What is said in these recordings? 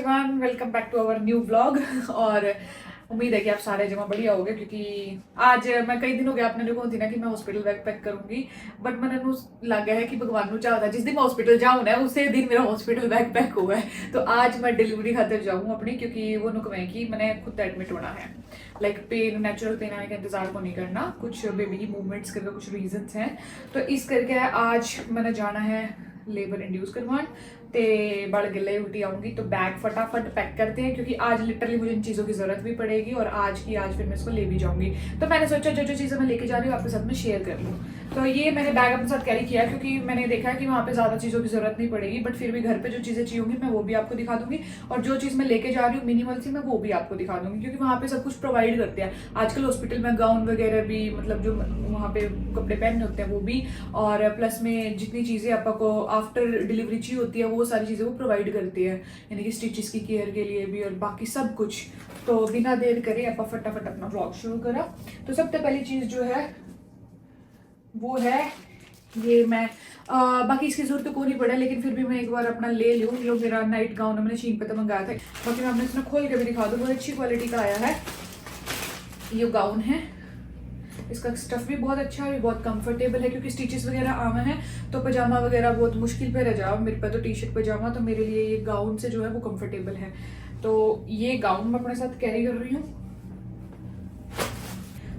Everyone, welcome back to our new vlog. और उम्मीद है कि आप सारे जमा बढ़िया होगे, क्योंकि आज मैं कई दिन हो गया अपने को थी ना कि मैं हॉस्पिटल बैग पैक करूंगी, बट मैंने लग गया है कि भगवान को चाहता है जिस दिन मैं हॉस्पिटल जाऊँ ना उसी दिन मेरा हॉस्पिटल बैग पैक हुआ है। तो आज मैं डिलीवरी खातिर जाऊँ अपनी, क्योंकि वो नुकम है कि मैंने खुद एडमिट होना है। लाइक पेन, नेचुरल पेन आने का इंतजार को नहीं करना, कुछ बेबी की मूवमेंट्स करके कुछ रीजंस हैं, तो इस करके आज मैंने जाना है लेबर इंड्यूस करवान। ते बड़ गिले उल्टी आऊंगी, तो बैग फटाफट पैक करते हैं, क्योंकि आज लिटरली मुझे इन चीज़ों की ज़रूरत भी पड़ेगी और आज फिर मैं इसको ले भी जाऊंगी। तो मैंने सोचा जो जो चीज़ें मैं लेके जा रही हूँ आपके साथ में शेयर कर लूँ। तो ये मैंने बैग अपने साथ कैरी किया, क्योंकि मैंने देखा है कि वहाँ पे ज़्यादा चीज़ों की ज़रूरत नहीं पड़ेगी, बट फिर भी घर पे जो चीज़ें चाहिए होंगी मैं वो भी आपको दिखा दूंगी, और जो चीज़ मैं लेके जा रही हूँ मिनिमल सी मैं वो भी आपको दिखा दूंगी, क्योंकि वहाँ पे सब कुछ प्रोवाइड करते हैं। आजकल हॉस्पिटल में गाउन वगैरह भी, मतलब जो वहाँ पे कपड़े पहनने होते हैं वो भी, और प्लस में जितनी चीज़ें आपको आफ्टर डिलीवरी चाहिए होती है वो सारी चीज़ें वो प्रोवाइड करती है, यानी कि स्टिचेस की केयर के लिए भी और बाकी सब कुछ। तो बिना देर करे आप फटाफट अपना व्लॉग शुरू करा। तो सबसे पहली चीज़ जो है वो है ये, मैं बाकी इसकी जरूरत तो को नहीं पड़ा, लेकिन फिर भी मैं एक बार अपना ले लूँ। जो मेरा नाइट गाउन मैंने शीन पे तो मंगाया था, बाकी मैं अपने इसमें खोल के भी दिखा दूँ, बहुत अच्छी क्वालिटी का आया है ये गाउन है। इसका स्टफ भी बहुत अच्छा है, बहुत कंफर्टेबल है, क्योंकि स्टिचेस वगैरह आम है तो पजामा वगैरह बहुत मुश्किल पे रह जाओ। मेरे पे तो टी शर्ट पजामा, तो मेरे लिए ये गाउन से जो है वो कंफर्टेबल है। तो ये गाउन मैं अपने साथ कैरी कर रही हूँ।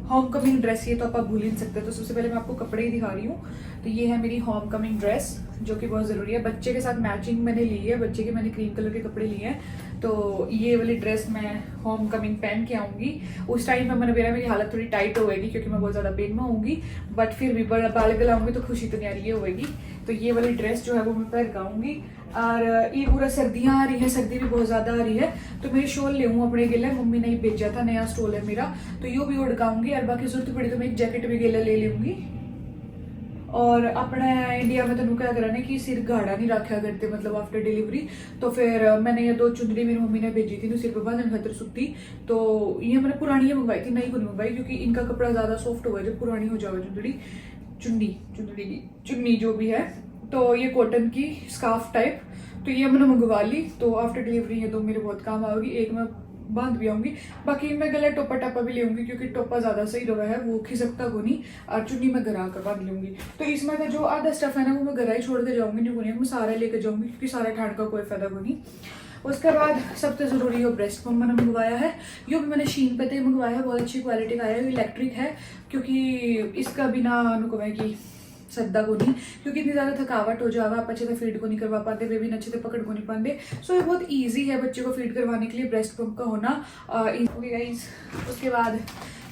होम कमिंग ड्रेस ये तो आप भूल ही नहीं सकते। तो सबसे पहले मैं आपको कपड़े ही दिखा रही हूँ। तो ये है मेरी होम कमिंग ड्रेस, जो कि बहुत ज़रूरी है। बच्चे के साथ मैचिंग मैंने ली है, बच्चे के मैंने क्रीम कलर के कपड़े लिए हैं। तो ये वाली ड्रेस मैं होम कमिंग पहन के आऊँगी। उस टाइम में मेरी हालत थोड़ी टाइट हो गई, क्योंकि मैं बहुत ज़्यादा पेन में होंगी, बट फिर भी बाल गलाऊंगी तो खुशी तो नहीं आ रही होगी। तो ये वाली ड्रेस जो है वो मैं पहन गाऊंगी। और ये पूरा सर्दियाँ आ रही है, सर्दी भी बहुत ज़्यादा आ रही है, तो मैं शॉल ले अपने गिले, मम्मी ने ही भेजा था, नया स्टॉल है मेरा, तो यो भी उड़काऊंगी। और बाकी जरूरत पड़ी तो मैं एक जैकेट भी गिले ले लूँगी। और अपने इंडिया में तो क्या करा ना कि सिर गाढ़ा नहीं रखा करते, मतलब आफ्टर डिलीवरी। तो फिर मैंने ये 2 चुंदड़ी मेरी मम्मी ने भेजी थी, तो सिर पर बांधने खातिर सूती। तो ये मैंने पुरानी मंगवाई थी, नई को नहीं मंगवाई, क्योंकि इनका कपड़ा ज़्यादा सॉफ्ट हुआ है जब पुरानी हो जाएगा चुन्नी जो भी है। तो ये कॉटन की स्कार्फ टाइप, तो ये मैंने मंगवा ली। तो आफ्टर डिलीवरी ये 2 मेरे बहुत काम आएगी, एक मैं बांध भी आऊंगी। बाकी मैं गले टोपा टापा भी लेंगी, क्योंकि टोपा ज्यादा सही रहा है, वो खिसकता को नहीं, और चुन्नी मैं घर आकर बांध लूंगी। तो इसमें का जो आधा स्टफ है ना वो मैं घर ही छोड़ के जाऊंगी, नहीं मैं सारा लेकर जाऊंगी, क्योंकि सारा ठाण का कोई फायदा को नहीं। उसके बाद सबसे जरूरी है ब्रेस्ट पम्प मैंने मंगवाया है। ये भी मैंने शीन पे मंगवाया है, बहुत अच्छी क्वालिटी का है, इलेक्ट्रिक है, क्योंकि इसका बिना अनुकम है कि सद्दा को नहीं, क्योंकि इतनी ज़्यादा थकावट हो जाएगा, आप अच्छे से फीड को नहीं करवा पाते, बेबी अच्छे से पकड़ को नहीं पाते। सो ये बहुत इजी है बच्चे को फीड करवाने के लिए ब्रेस्ट पंप का होना। उसके बाद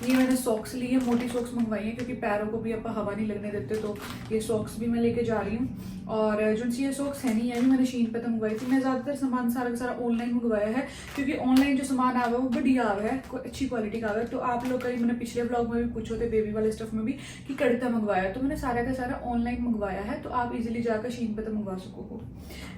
ये मैंने सॉक्स ली है, मोटी सॉक्स मंगवाई है, क्योंकि पैरों को भी आप हवा नहीं लगने देते, तो ये सॉक्स भी मैं लेके जा रही हूँ। और जो ये सॉक्स है नहीं है, मैंने शीन पे तो मंगवाई थी। मैं ज़्यादातर सामान सारा का सारा ऑनलाइन मंगवाया है, क्योंकि ऑनलाइन जो सामान आवा है वो बढ़िया आवा है, अच्छी क्वालिटी का आवा है। तो आप लोग कहीं मैंने पिछले ब्लॉग में भी पूछो थे बेबी वाले स्टफ में भी कि कड़ता मंगवाया, तो मैंने सारा का सारा ऑनलाइन मंगवाया है। तो आप इजीली जाकर शीन पे तो मंगवा सको,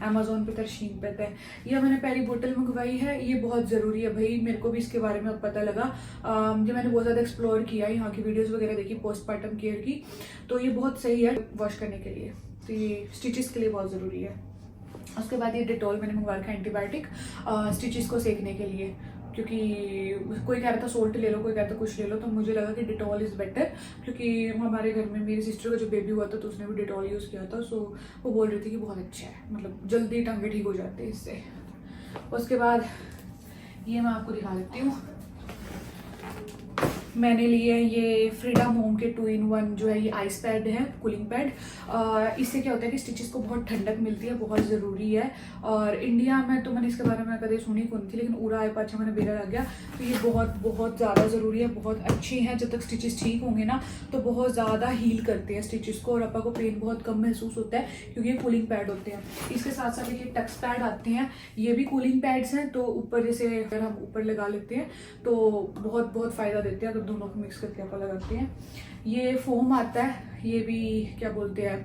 अमेजोन पे तो शीन पे है। यह मैंने पहली बोतल मंगवाई है, ये बहुत ज़रूरी है भाई, मेरे को भी इसके बारे में अब पता लगा जब मैंने बहुत ज़्यादा एक्सप्लोर किया, यहाँ की वीडियोस वगैरह देखी पोस्टपार्टम केयर की। तो ये बहुत सही है वॉश करने के लिए, तो ये स्टिचेस के लिए बहुत ज़रूरी है। उसके बाद ये डिटॉल मैंने मंगवा रखा है, एंटीबायोटिक स्टिचेस को सेकने के लिए, क्योंकि कोई कह रहा था सोल्ट ले लो, कोई कहता कुछ ले लो, तो मुझे लगा कि डिटॉल इज़ बेटर, क्योंकि हमारे घर में मेरी सिस्टर का जो बेबी हुआ था तो उसने भी डिटॉल यूज़ किया था। सो वो बोल रही थी कि बहुत अच्छा है, मतलब जल्दी टांगे ठीक हो जाते हैं इससे। उसके बाद ये मैं आपको दिखा देती हूँ, मैंने लिए ये फ्रीडम होम के 2-in-1 जो है ये आइस पैड है, कूलिंग पैड। इससे क्या होता है कि स्टिचेस को बहुत ठंडक मिलती है, बहुत ज़रूरी है। और इंडिया में तो मैंने इसके बारे में कभी सुनी को नहीं थी, लेकिन उड़ा आए पाछा मैंने बेरा लग गया। तो ये बहुत बहुत ज़्यादा ज़रूरी है, बहुत अच्छी हैं। जब तक स्टिचेस ठीक होंगे ना तो बहुत ज़्यादा हील करते हैं स्टिचेस को, और अपा को पेन बहुत कम महसूस होता है, क्योंकि ये कूलिंग पैड होते हैं। इसके साथ साथ ये टक्स पैड आते हैं, ये भी कूलिंग पैड्स हैं। तो ऊपर जैसे अगर हम ऊपर लगा लेते हैं तो बहुत बहुत फ़ायदा देते हैं, अगर दोनों को मिक्स करके आप लगाते हैं। ये फोम आता है, ये भी क्या बोलते हैं,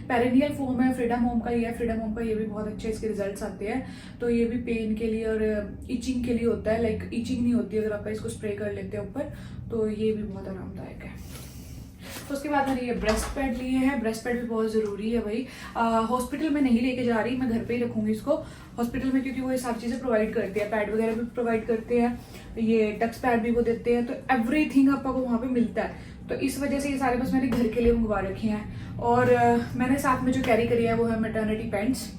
पेरिनियल फोम है, फ्रीडम होम का ही है। फ्रीडम होम का ये भी बहुत अच्छे इसके रिजल्ट्स आते हैं। तो ये भी पेन के लिए और इचिंग के लिए होता है, लाइक इचिंग नहीं होती अगर आप इसको स्प्रे कर लेते हैं ऊपर, तो ये भी बहुत आरामदायक है। तो उसके बाद मैंने ये ब्रेस्ट पैड लिए हैं। ब्रेस्ट पैड भी बहुत ज़रूरी है भाई। हॉस्पिटल में नहीं लेके जा रही, मैं घर पे ही रखूँगी इसको हॉस्पिटल में, क्योंकि वो ये सारी चीज़ें प्रोवाइड करते हैं। पैड वगैरह भी प्रोवाइड करते हैं, ये टक्स पैड भी वो देते हैं, तो एवरीथिंग आपको वहाँ पे मिलता है। तो इस वजह से ये सारे बस मैंने घर के लिए मंगवा रखे हैं। और मैंने साथ में जो कैरी करी है वो है मैटरनिटी पैंट्स,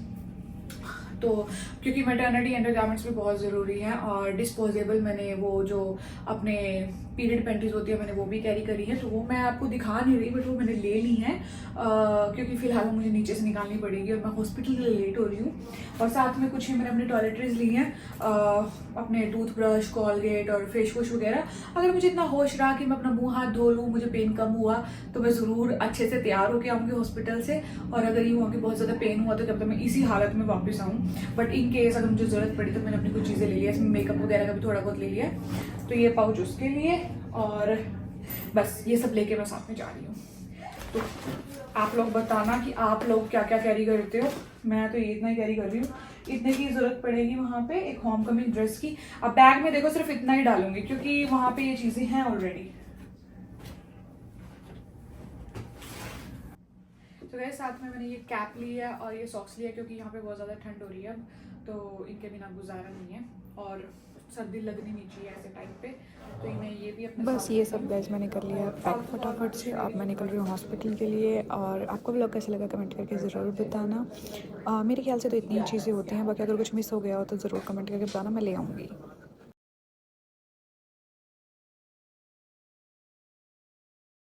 तो क्योंकि मैटरनिटी अंडरगारमेंट्स भी बहुत ज़रूरी हैं। और डिस्पोजेबल मैंने वो जो अपने पीरियड पैंटीज होती है मैंने वो भी कैरी करी है, तो वो मैं आपको दिखा नहीं रही, बट वो मैंने ले ली हैं क्योंकि फ़िलहाल वो मुझे नीचे से निकालनी पड़ेगी और मैं हॉस्पिटल के लिए लेट हो रही हूँ। और साथ में कुछ ही मैंने अपने टॉयलेटरीज ली हैं, अपने टूथब्रश, कॉलगेट और फेस वॉश वगैरह। अगर मुझे इतना होश रहा कि मैं अपना मुँह हाथ धो लूँ, मुझे पेन कम हुआ तो मैं ज़रूर अच्छे से तैयार होकर आऊँगी हॉस्पिटल से। और अगर ये हुआ कि बहुत ज़्यादा पेन हुआ तो क्या पता मैं इसी हालत में वापस आऊँ। बट इन केस अगर मुझे ज़रूरत पड़ी तो मैंने अपनी कुछ चीज़ें ले लिया, इसमें मेकअप वगैरह का भी थोड़ा बहुत ले लिया। तो ये पाउच उसके लिए, और बस ये सब लेके मैं साथ में जा रही हूँ। तो आप लोग बताना कि आप लोग क्या क्या कैरी करते हो। मैं तो ये इतना ही कैरी कर रही हूँ। इतने की ज़रूरत पड़ेगी वहाँ पे एक होम कमिंग ड्रेस की। अब बैग में देखो सिर्फ इतना ही डालूंगी क्योंकि वहाँ पे ये चीज़ें हैं ऑलरेडी। तो गए साथ में मैंने ये कैप लिया और ये सॉक्स लिया क्योंकि यहाँ पे बहुत ज़्यादा ठंड हो रही है अब, तो इनके बिना गुजारा नहीं है और सर्दी लगनी नहीं चाहिए ऐसे टाइम पे। तो मैं ये भी अपने बस ये सब गैस मैंने कर लिया पैक फटाफट से। अब मैं निकल रही हूँ हॉस्पिटल के लिए। और आपको व्लॉग कैसा लगा कमेंट करके ज़रूर बताना। मेरे ख्याल से तो इतनी ही चीज़ें होती हैं, बाकी अगर कुछ मिस हो गया हो तो ज़रूर कमेंट करके बताना, मैं ले आऊँगी।